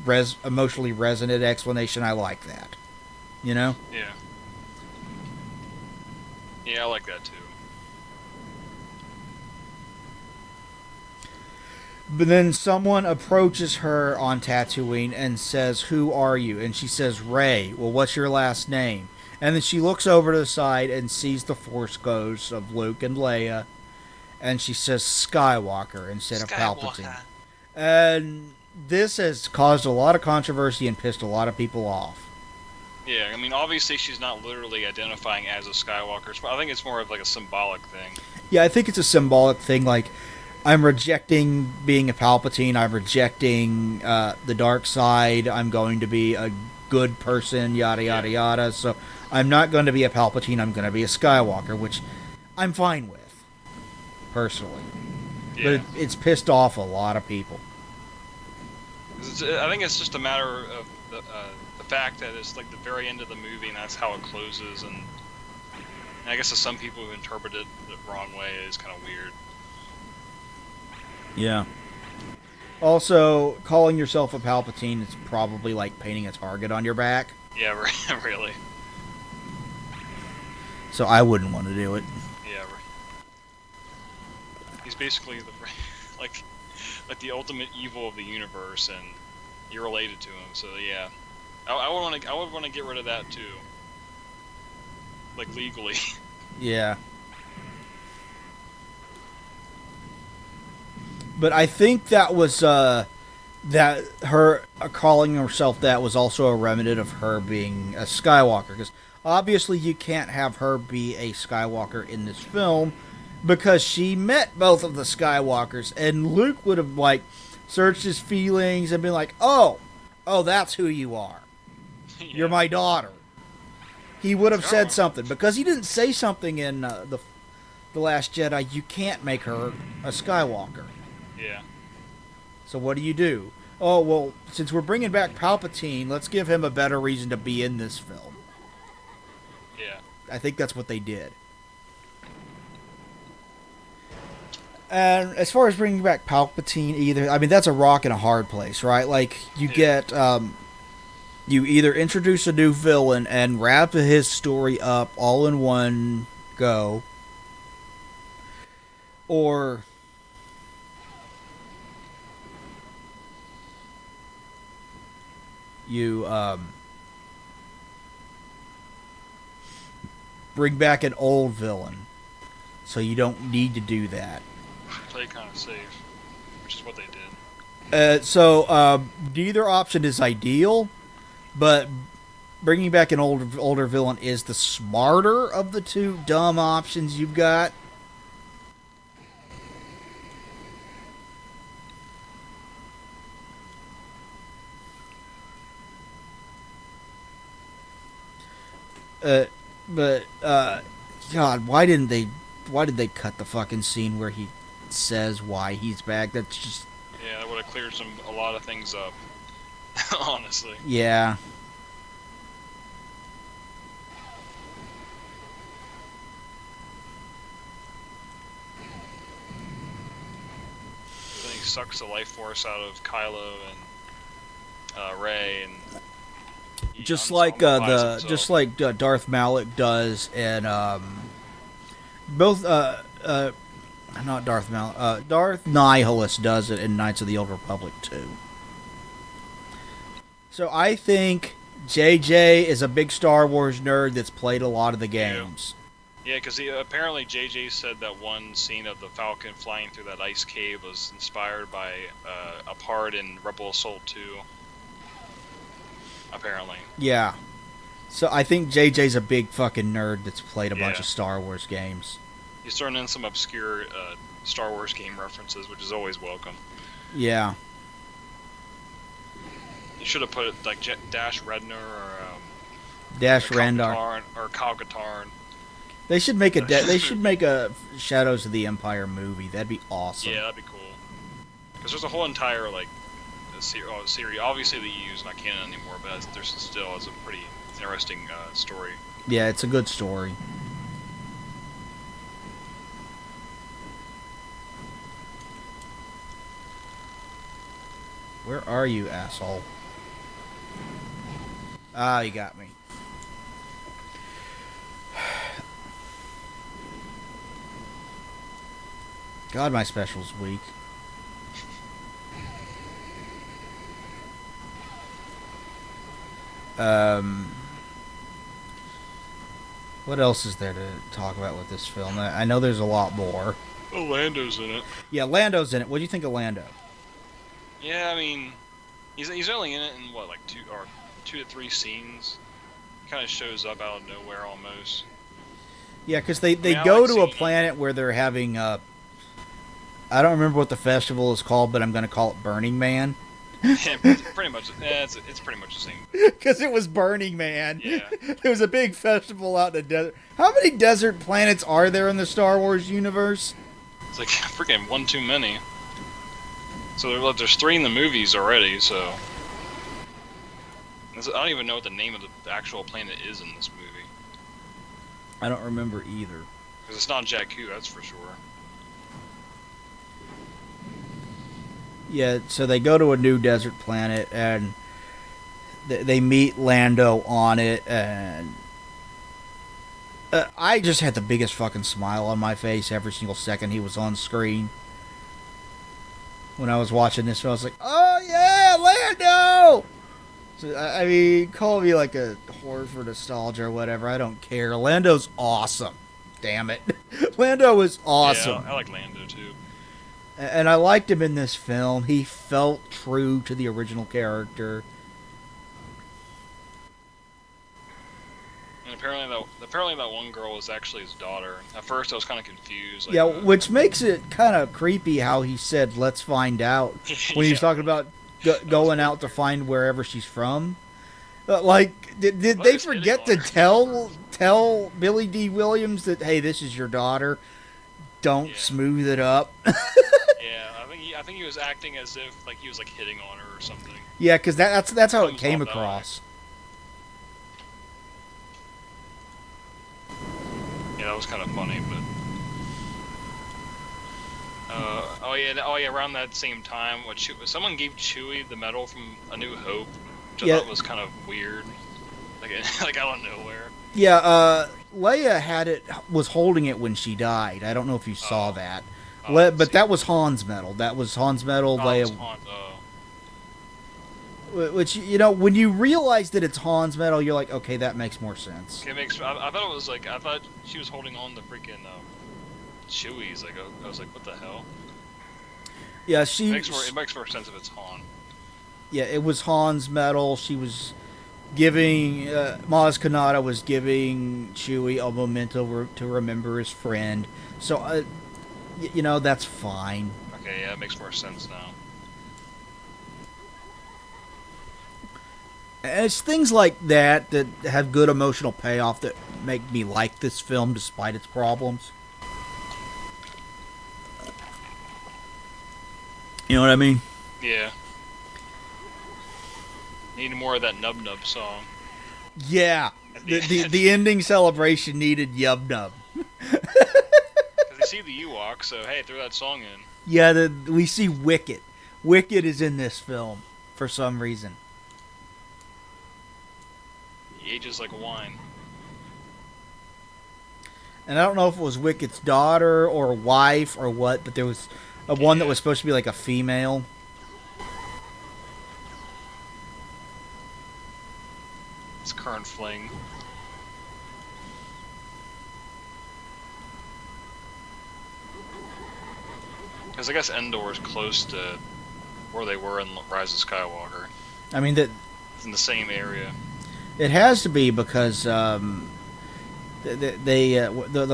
resonant explanation. I like that. You know? Yeah. Yeah, I like that too. But then someone approaches her on Tatooine and says, "Who are you?" And she says, "Rey." Well, what's your last name? And then she looks over to the side and sees the Force ghosts of Luke and Leia. And she says Skywalker instead of Palpatine. And this has caused a lot of controversy and pissed a lot of people off. Yeah, I mean, obviously she's not literally identifying as a Skywalker, but I think it's more of like a symbolic thing. Yeah, I think it's a symbolic thing. Like, I'm rejecting being a Palpatine. I'm rejecting the dark side. I'm going to be a good person, yada, yada, yada. So I'm not going to be a Palpatine. I'm going to be a Skywalker, which I'm fine with, personally. Yeah. But it's pissed off a lot of people. I think it's just a matter of the fact that it's like the very end of the movie and that's how it closes. And I guess to some people who interpret it the wrong way, it is kind of weird. Yeah. Also, calling yourself a Palpatine is probably like painting a target on your back. Yeah, really. So I wouldn't want to do it. Yeah. He's basically like the ultimate evil of the universe, and you're related to him. So yeah, I would want to get rid of that too, like legally. Yeah. But I think that was that her calling herself that was also a remnant of her being a Skywalker, because obviously you can't have her be a Skywalker in this film because she met both of the Skywalkers, and Luke would have like searched his feelings and been like, oh, that's who you are. Yeah. You're my daughter. He would have said something, because he didn't say something in the Last Jedi. You can't make her a Skywalker. Yeah. So what do? Oh, well, since we're bringing back Palpatine, let's give him a better reason to be in this film. Yeah. I think that's what they did. And as far as bringing back Palpatine, I mean, that's a rock and a hard place, right? Like, you get, you either introduce a new villain and wrap his story up all in one go, or you bring back an old villain, so you don't need to do that. Play kind of safe, which is what they did. So neither option is ideal, but bringing back an older villain is the smarter of the two dumb options you've got. But God, why did they cut the fucking scene where he says why he's back? That's just... Yeah, that would have cleared a lot of things up. Honestly. Yeah. Then he sucks the life force out of Kylo and Rey, and just like Darth Malak does, and both Not Darth Maul. Darth Nihilus does it in Knights of the Old Republic 2. So I think JJ is a big Star Wars nerd that's played a lot of the games. Yeah, because apparently JJ said that one scene of the Falcon flying through that ice cave was inspired by a part in Rebel Assault 2. Apparently. Yeah. So I think JJ's a big fucking nerd that's played a bunch of Star Wars games. He's throwing in some obscure Star Wars game references, which is always welcome. Yeah. You should have put like Dash Redner or Dash Rendar or Kyle Katarn. They should make a Shadows of the Empire movie. That'd be awesome. Yeah, that'd be cool. Because there's a whole entire like series. Obviously, the EU's not canon anymore, but there's still is a pretty interesting story. Yeah, it's a good story. Where are you, asshole? Ah, you got me. God, my special's weak. What else is there to talk about with this film? I know there's a lot more. Oh, Lando's in it. Yeah, Lando's in it. What do you think of Lando? Yeah, I mean, he's only in it in what, like two to three scenes. He kind of shows up out of nowhere almost. Yeah, because they go to a planet where they're having I don't remember what the festival is called, but I'm going to call it Burning Man. Yeah, pretty much. Yeah, it's pretty much the same. Because it was Burning Man. Yeah. There was a big festival out in the desert. How many desert planets are there in the Star Wars universe? It's like freaking one too many. So there's 3 in the movies already. So I don't even know what the name of the actual planet is in this movie. I don't remember either. Because it's not Jakku, that's for sure. Yeah, so they go to a new desert planet, and they meet Lando on it, and I just had the biggest fucking smile on my face every single second he was on screen. When I was watching this, I was like, oh yeah, Lando! So, I mean, call me like a whore for nostalgia or whatever, I don't care. Lando's awesome. Damn it. Lando is awesome. Yeah, I like Lando too. And I liked him in this film. He felt true to the original character. And apparently that one girl was actually his daughter. At first I was kind of confused. Like, Yeah, which makes it kind of creepy how he said, let's find out. When he's talking about going out to find wherever she's from. Did they forget to tell Billy D. Williams that, hey, this is your daughter? Don't smooth it up. Yeah, I think he was acting as if like he was like hitting on her or something. Yeah, because that's how it came across. Yeah, that was kind of funny, but oh yeah, around that same time, someone gave Chewie the medal from A New Hope, which I thought was kind of weird, like out of nowhere. Yeah, Leia was holding it when she died. I don't know if you saw that. But that was Han's medal. That was Han's medal. Leia. Which, you know, when you realize that it's Han's medal, you're like, okay, that makes more sense. I thought it was like, I thought she was holding on to freaking Chewie's. Like, I was like, what the hell? Yeah, it makes more sense if it's Han. Yeah, it was Han's medal. She was giving Maz Kanata was giving Chewie a memento to remember his friend. So, you know, that's fine. Okay, yeah, it makes more sense now. And it's things like that have good emotional payoff that make me like this film despite its problems. You know what I mean? Yeah. Need more of that Nub Nub song. Yeah. The ending celebration needed Yub Nub. Because you see the Ewok, so hey, throw that song in. Yeah, we see Wicket. Wicket is in this film for some reason. He ages like wine. And I don't know if it was Wicked's daughter or wife or what, but there was a one that was supposed to be like a female. His current fling. Because I guess Endor is close to where they were in Rise of Skywalker. I mean, that It's in the same area. it has to be because the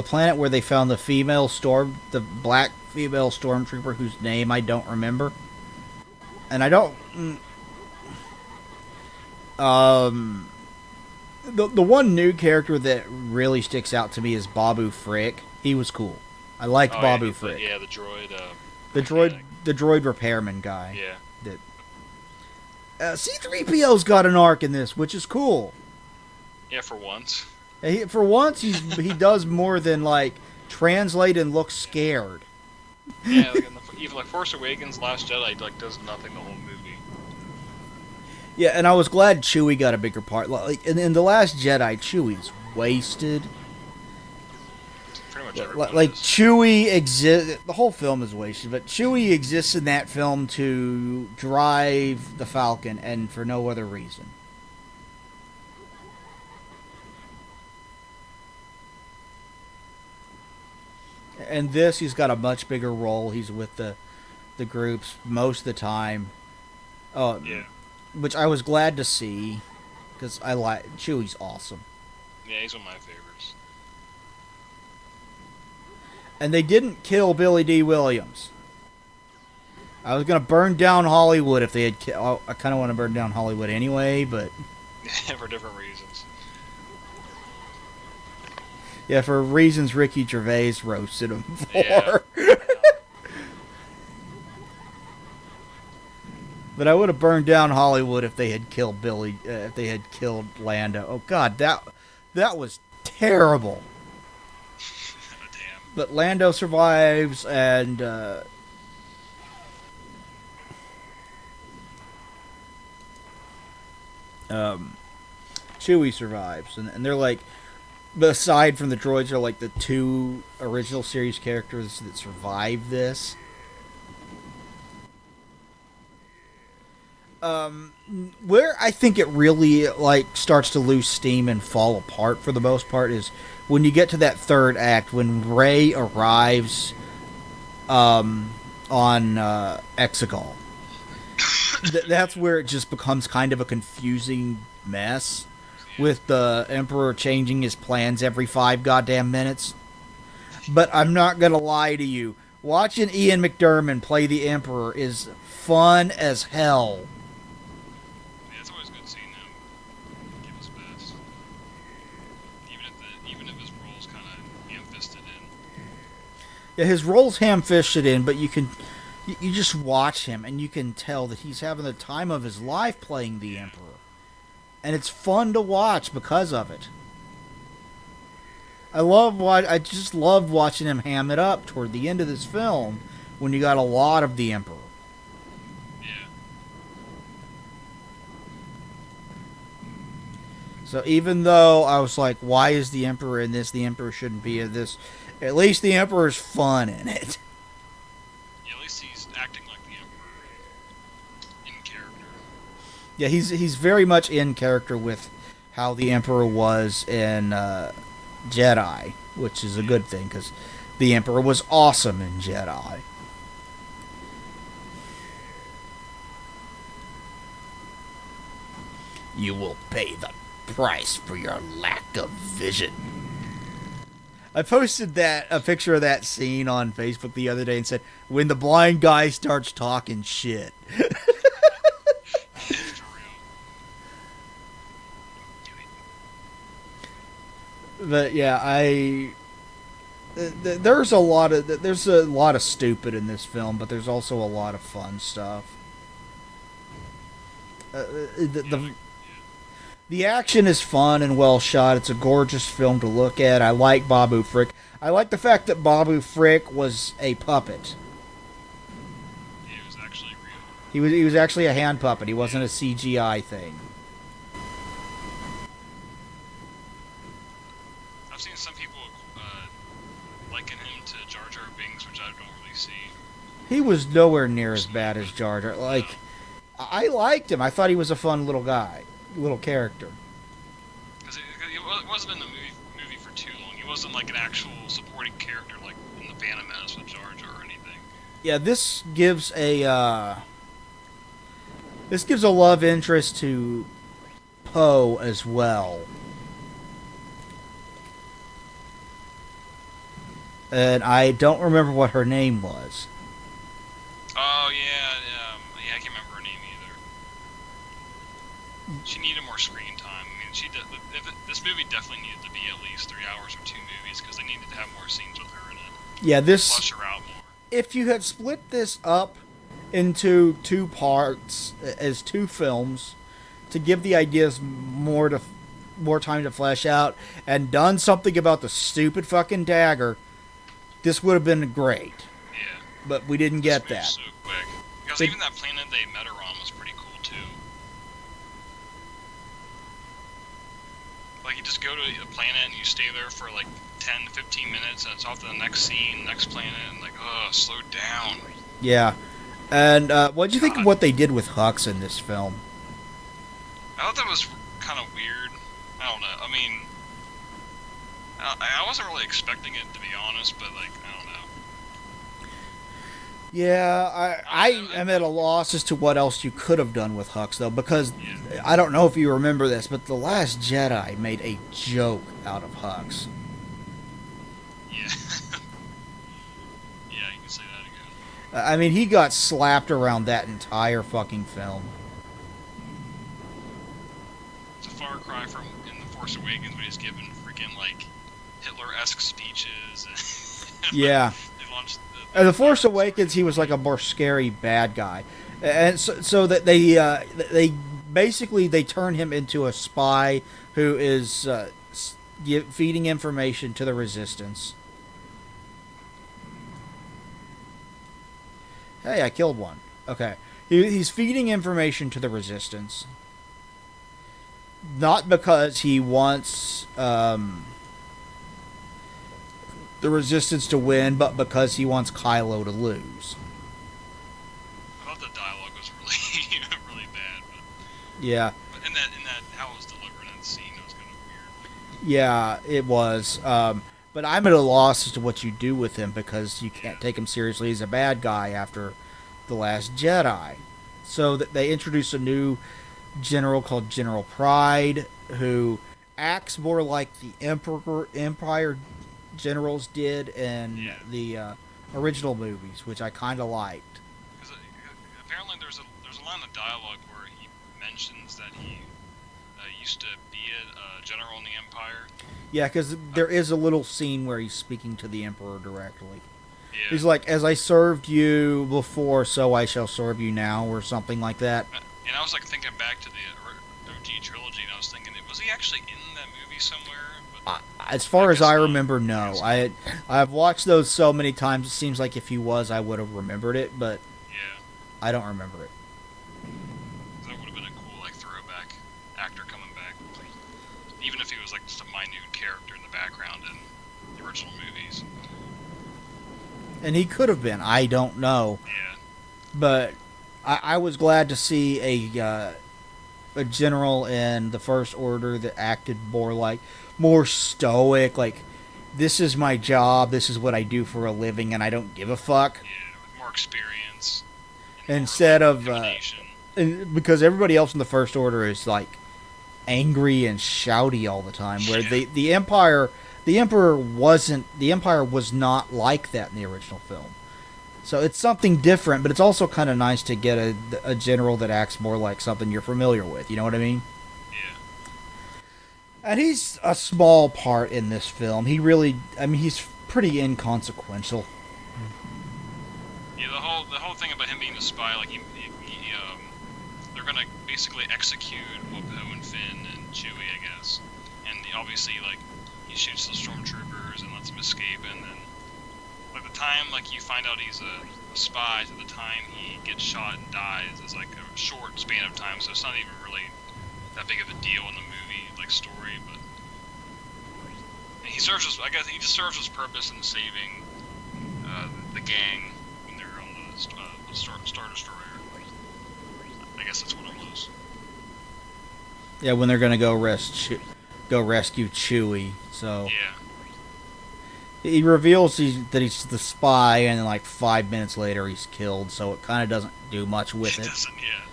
planet where they found the black female stormtrooper whose name I don't remember, and I don't. The one new character that really sticks out to me is Babu Frick. He was cool. I liked Babu Frick. Yeah, the droid. The droid repairman guy. Yeah. C-3PO's got an arc in this, which is cool. Yeah, for once. For once, he does more than like translate and look scared. Yeah, like even like Force Awakens, Last Jedi, like does nothing the whole movie. Yeah, and I was glad Chewie got a bigger part. Like in the Last Jedi, Chewie's wasted. Pretty much everybody Like is. Chewie exists. The whole film is wasted, but Chewie exists in that film to drive the Falcon, and for no other reason. And this, he's got a much bigger role. He's with the groups most of the time. Oh, Yeah. which I was glad to see, because I like Chewie's awesome. Yeah, he's one of my favorites. And they didn't kill Billy D. Williams. I was gonna burn down Hollywood if they had. I kind of want to burn down Hollywood anyway, but For different reasons. yeah, for reasons Ricky Gervais roasted him for. Yeah. But I would have burned down Hollywood if they had killed if they had killed Lando. Oh God, that was terrible. Damn. But Lando survives, and Chewie survives, and they're like, aside from the droids, are like the two original series characters that survive this. Where I think it really like starts to lose steam and fall apart for the most part is when you get to that third act when Rey arrives on Exegol. That's where it just becomes kind of a confusing mess with the Emperor changing his plans every 5 goddamn minutes. But I'm not gonna lie to you, watching Ian McDiarmid play the Emperor is fun as hell. Yeah, it's always good seeing him give his best. Even if his role's kind of ham-fisted in. Yeah, his role's ham-fisted in, but you just watch him and you can tell that he's having the time of his life playing the Emperor. And it's fun to watch because of it. I just loved watching him ham it up toward the end of this film when you got a lot of the Emperor. Yeah. So even though I was like, why is the Emperor in this? The Emperor shouldn't be in this. At least the Emperor's fun in it. Yeah, at least he's acting like the Emperor in character. Yeah, he's very much in character with how the Emperor was in Jedi, which is a good thing because the Emperor was awesome in Jedi. You will pay the price for your lack of vision. I posted a picture of that scene on Facebook the other day and said, when the blind guy starts talking shit. For real. But yeah, there's a lot of stupid in this film, but there's also a lot of fun stuff. The action is fun and well shot. It's a gorgeous film to look at. I like Babu Frick. I like the fact that Babu Frick was a puppet. He was actually real. He was actually a hand puppet. He wasn't a CGI thing. I've seen some people liken him to Jar Jar Binks, which I don't really see. He was nowhere near as bad as Jar Jar. Like, I liked him. I thought he was a fun little guy, little character. Because he wasn't in the movie for too long. He wasn't like an actual supporting character like in the Phantom Menace with Jar Jar or anything. Yeah, this gives a love interest to Poe as well. And I don't remember what her name was. Oh yeah, I can't remember her name either. She needed more screen time. I mean, this movie definitely needed to be at least 3 hours or 2 movies because they needed to have more scenes with her in it. Yeah, Flush her out more. If you had split this up into 2 parts as 2 films to give the ideas more time to flesh out and done something about the stupid fucking dagger, this would have been great. Yeah. But we didn't get that. So quick. Because even that planet they met her on was pretty cool too. Like you just go to a planet and you stay there for like 10 to 15 minutes and it's off to the next scene, next planet, and like, slow down. Yeah. And what do you think of what they did with Hux in this film? I thought that was kind of weird. I don't know. I mean, I wasn't really expecting it, to be honest, but like, I don't know. Yeah, I am at a loss as to what else you could have done with Hux, though, because I don't know if you remember this, but The Last Jedi made a joke out of Hux. Yeah. Yeah, you can say that again. I mean, he got slapped around that entire fucking film. It's a far cry from in The Force Awakens when he's given freaking, like, Hitler-esque speeches. Yeah. They launched The Force Awakens, he was like a more scary bad guy. And so that they basically they turn him into a spy who is feeding information to the Resistance. Hey, I killed one. Okay. He's feeding information to the Resistance. Not because he wants the Resistance to win, but because he wants Kylo to lose. I thought the dialogue was really, really bad. But Yeah. in that how it was delivered in that scene, it was kind of weird. Yeah, it was. But I'm at a loss as to what you do with him because you can't take him seriously as a bad guy after The Last Jedi. So that they introduced a new general called General Pride, who acts more like the Empire generals did in the original movies, which I kind of liked. Because apparently there's a line of dialogue where he mentions that he used to be a general in the Empire. Yeah, because there is a little scene where he's speaking to the Emperor directly. Yeah. He's like, "As I served you before, so I shall serve you now," or something like that. And I was like thinking back to the OG trilogy, and I was thinking, was he actually in that movie somewhere? But As far as I remember, no. I've watched those so many times. It seems like if he was, I would have remembered it, but yeah, I don't remember it. that would have been a cool like throwback actor coming back, even if he was like just a minute character in the background in the original movies. And he could have been. I don't know. Yeah. But I was glad to see a general in the First Order that acted more stoic. Like, this is my job. This is what I do for a living, and I don't give a fuck. Yeah, with more experience. Instead more, of intimidation. because everybody else in the First Order is like angry and shouty all the time. Where the Empire was not like that in the original film. So it's something different, but it's also kind of nice to get a general that acts more like something you're familiar with. You know what I mean? Yeah. And he's a small part in this film. He's pretty inconsequential. Yeah, the whole thing about him being a spy, like they're gonna basically execute Poe and Finn and Chewie, I guess. And obviously, like, he shoots the stormtroopers and lets them escape, and then by the time like you find out he's a spy to the time he gets shot and dies is like a short span of time, so it's not even really that big of a deal in the movie like story. But he serves his. I guess he just serves his purpose in saving the gang when they're on the Star Destroyer. I guess that's what it was. Yeah, when they're gonna go rescue Chewie. So Yeah. he reveals that he's the spy, and then like 5 minutes later he's killed. So it kind of doesn't do much with It it. doesn't. Yeah.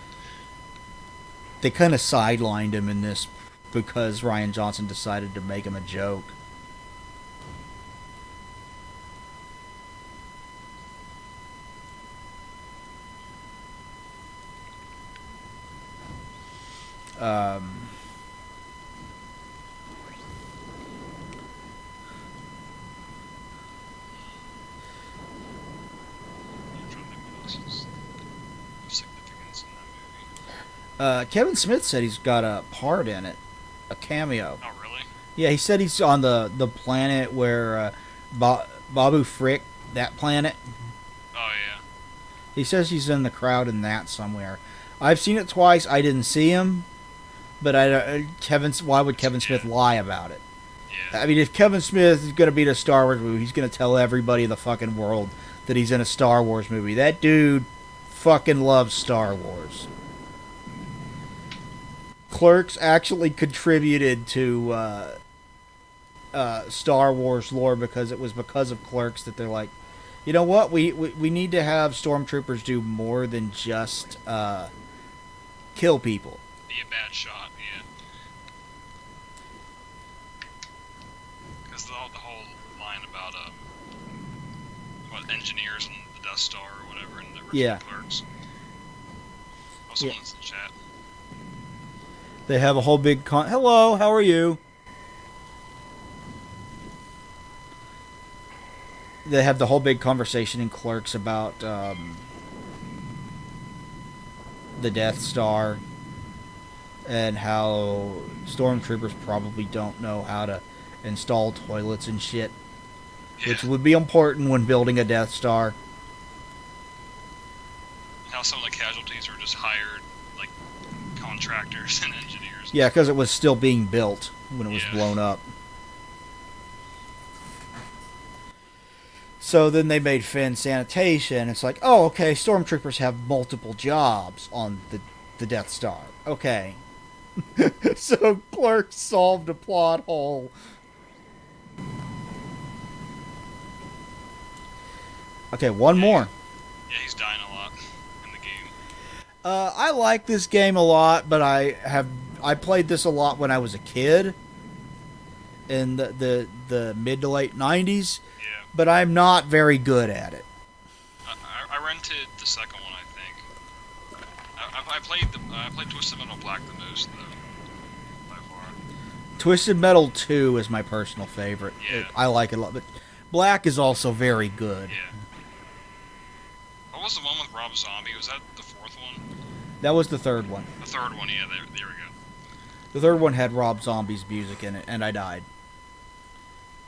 They kind of sidelined him in this because Rian Johnson decided to make him a joke. Significance in that movie. Kevin Smith said he's got a part in it, a cameo. Oh, really? Yeah, he said he's on the planet where Babu Frick, that planet. Oh, yeah. He says he's in the crowd in that somewhere. I've seen it twice. I didn't see him, but why would Kevin Smith lie about it? Yeah. I mean, if Kevin Smith is going to be in a Star Wars movie, he's going to tell everybody in the fucking world that he's in a Star Wars movie. That dude fucking loves Star Wars. Clerks actually contributed to Star Wars lore because it was because of Clerks that they're like, you know what, we need to have stormtroopers do more than just kill people. Be a bad shot, yeah. Because the whole line about engineers and the Death Star or whatever in the original Clerks. Oh, someone's in the chat. They have a whole big hello, how are you? They have the whole big conversation in Clerks about the Death Star and how stormtroopers probably don't know how to install toilets and shit, which would be important when building a Death Star. How some of the casualties are just hired, like, contractors and engineers. Yeah, because it was still being built when it was blown up. So then they made Finn sanitation. It's like, oh, okay, stormtroopers have multiple jobs on the Death Star. Okay. So Clerks solved a plot hole. Okay, one more. Yeah, he's dying a lot in the game. I like this game a lot, but I played this a lot when I was a kid in the mid to late 90s. Yeah. But I'm not very good at it. I rented the second one, I think. I played Twisted Metal Black the most, though, by far. Twisted Metal 2 is my personal favorite. Yeah. I like it a lot, but Black is also very good. Yeah. What was the one with Rob Zombie? Was that the fourth one? That was the third one. The third one, yeah, there we go. The third one had Rob Zombie's music in it, and I died.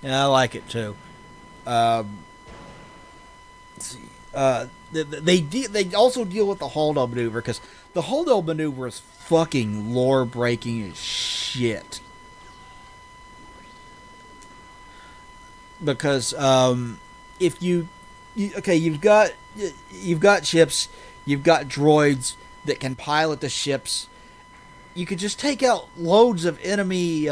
And I like it, too. Let's see. They also deal with the Holdo maneuver, because the Holdo maneuver is fucking lore-breaking as shit. Because if you've got ships, you've got droids that can pilot the ships. You could just take out loads of enemy.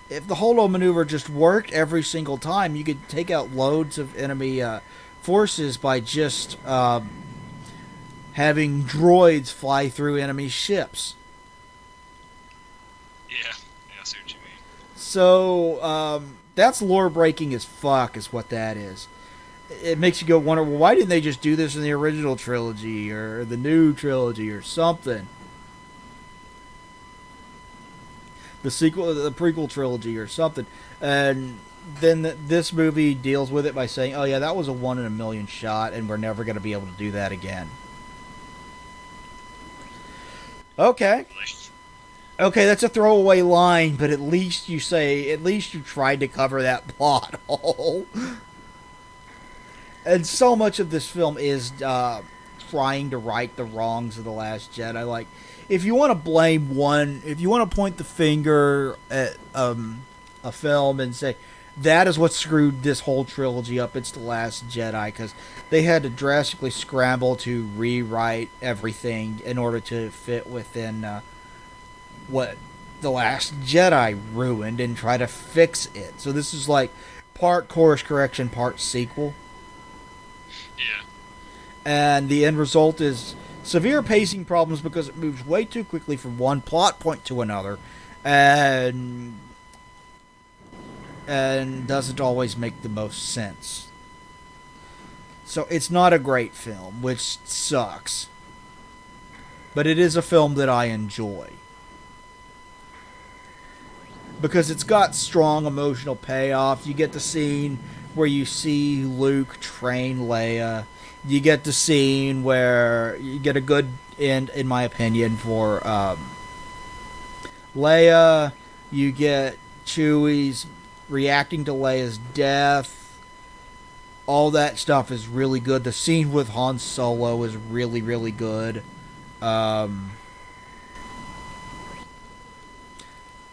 If the Holdo maneuver just worked every single time, you could take out loads of enemy forces by just having droids fly through enemy ships. Yeah, I see what you mean. So that's lore breaking as fuck, is what that is. It makes you go wonder, well, why didn't they just do this in the original trilogy or the new trilogy or something? The prequel trilogy or something. And then this movie deals with it by saying, oh yeah, that was a 1 in a million shot, and we're never going to be able to do that again. Okay. Okay, that's a throwaway line, but at least you tried to cover that plot hole. And so much of this film is trying to right the wrongs of The Last Jedi. Like, if you want to blame one, if you want to point the finger at a film and say that is what screwed this whole trilogy up. It's The Last Jedi, because they had to drastically scramble to rewrite everything in order to fit within what The Last Jedi ruined and try to fix it. So this is like part course correction, part sequel. Yeah. And the end result is severe pacing problems because it moves way too quickly from one plot point to another, and doesn't always make the most sense. So it's not a great film, which sucks. But it is a film that I enjoy. Because it's got strong emotional payoff. You get the scene where you see Luke train Leia. You get the scene where you get a good end, in my opinion, for Leia. You get Chewie's reacting to Leia's death. All that stuff is really good. The scene with Han Solo is really, really good. The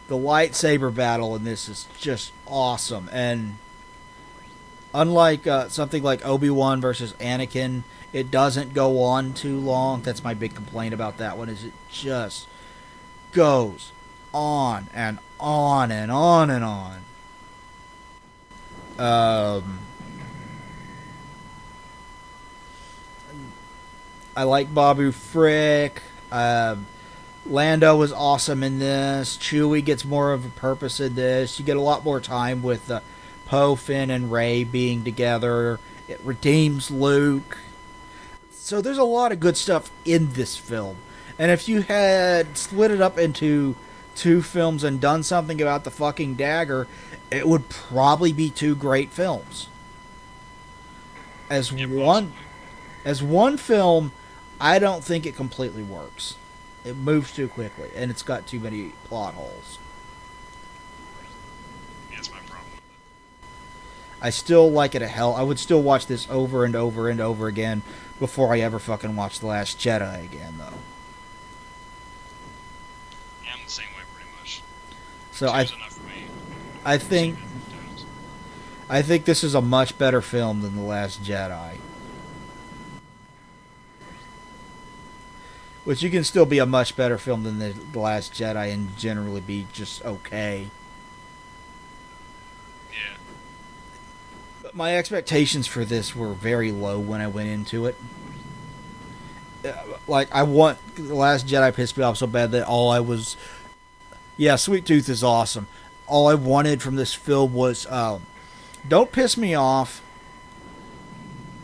lightsaber battle in this is just awesome. And unlike something like Obi-Wan versus Anakin, it doesn't go on too long. That's my big complaint about that one, is it just goes on and on and on and on. I like Babu Frick. Lando was awesome in this. Chewie gets more of a purpose in this. You get a lot more time with Poe, Finn, and Rey being together. It redeems Luke. So there's a lot of good stuff in this film. And if you had split it up into 2 films and done something about the fucking dagger, it would probably be 2 great films. As one film, I don't think it completely works. It moves too quickly, and it's got too many plot holes. Yeah, that's my problem with it. I still like it a hell. I would still watch this over and over and over again before I ever fucking watch The Last Jedi again, though. Yeah, I'm the same way, pretty much. So Enough for me. I think this is a much better film than The Last Jedi. Which you can still be a much better film than The Last Jedi and generally be just okay. Yeah. But my expectations for this were very low when I went into it. Like, The Last Jedi pissed me off so bad that all I was... Yeah, Sweet Tooth is awesome. All I wanted from this film was, don't piss me off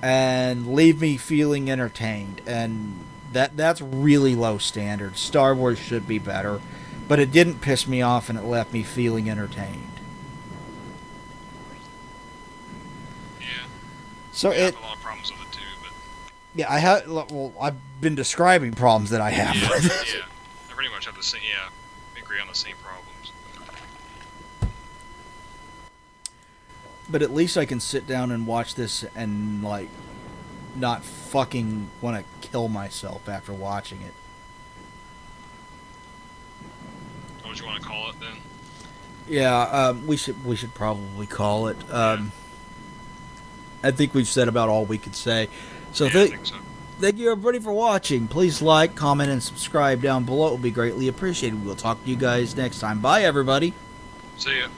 and leave me feeling entertained. And that's really low standards. Star Wars should be better, but it didn't piss me off and it left me feeling entertained. Yeah. So I have a lot of problems with it too, but yeah, I've been describing problems that I have with it. Yeah. I pretty much have the same. Yeah, we agree on the same problems. But at least I can sit down and watch this and, like, not fucking want to kill myself after watching it. What would you want to call it then? Yeah, we should probably call it. I think we've said about all we could say. So, I think so. Thank you everybody for watching. Please like, comment, and subscribe down below. It would be greatly appreciated. We'll talk to you guys next time. Bye, everybody. See ya.